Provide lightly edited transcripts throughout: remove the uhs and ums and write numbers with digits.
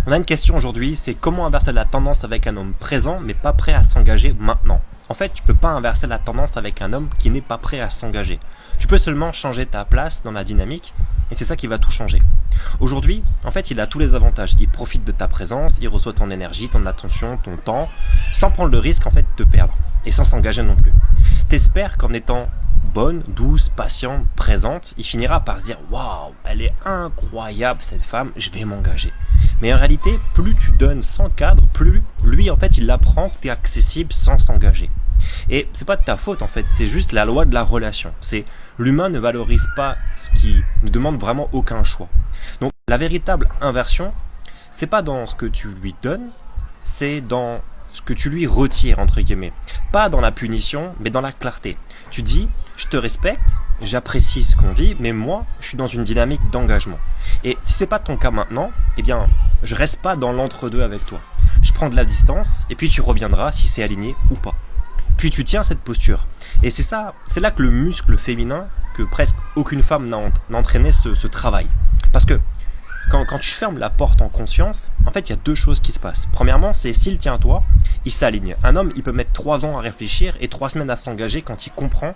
On a une question aujourd'hui, c'est comment inverser la tendance avec un homme présent mais pas prêt à s'engager maintenant. En fait, tu peux pas inverser la tendance avec un homme qui n'est pas prêt à s'engager. Tu peux seulement changer ta place dans la dynamique et c'est ça qui va tout changer. Aujourd'hui, en fait, il a tous les avantages. Il profite de ta présence, il reçoit ton énergie, ton attention, ton temps, sans prendre le risque en fait de te perdre et sans s'engager non plus. T'espères qu'en étant bonne, douce, patiente, présente, il finira par se dire « Waouh, elle est incroyable cette femme, je vais m'engager ». Mais en réalité, plus tu donnes sans cadre, plus lui en fait il apprend que tu es accessible sans s'engager. Et c'est pas de ta faute en fait, c'est juste la loi de la relation. C'est l'humain ne valorise pas ce qui ne demande vraiment aucun choix. Donc la véritable inversion, c'est pas dans ce que tu lui donnes, c'est dans ce que tu lui retires entre guillemets. Pas dans la punition, mais dans la clarté. Tu dis, je te respecte, j'apprécie ce qu'on vit, mais moi, je suis dans une dynamique d'engagement. Et si c'est pas ton cas maintenant, eh bien, je reste pas dans l'entre-deux avec toi. Je prends de la distance, et puis tu reviendras si c'est aligné ou pas. Puis tu tiens cette posture. Et c'est ça, c'est là que le muscle féminin, que presque aucune femme n'a entraîné, ce travail. Parce que quand tu fermes la porte en conscience, en fait, il y a deux choses qui se passent. Premièrement, c'est s'il tient à toi, il s'aligne. Un homme, il peut mettre 3 ans à réfléchir et 3 semaines à s'engager quand il comprend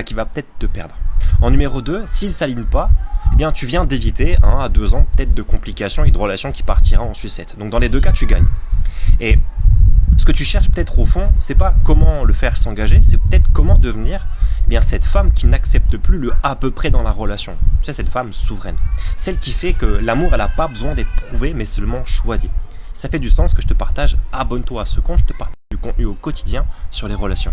qu'il va peut-être te perdre. En numéro 2, s'il ne s'aligne pas, eh bien, tu viens d'éviter 1 à 2 ans peut-être de complications et de relations qui partira en sucette. Donc dans les deux cas, tu gagnes. Et ce que tu cherches peut-être au fond, c'est pas comment le faire s'engager, c'est peut-être comment devenir cette femme qui n'accepte plus le à peu près dans la relation. Tu sais, cette femme souveraine. Celle qui sait que l'amour, elle n'a pas besoin d'être prouvé, mais seulement choisi. Ça fait du sens que je te partage, abonne-toi à ce compte, je te partage du contenu au quotidien sur les relations.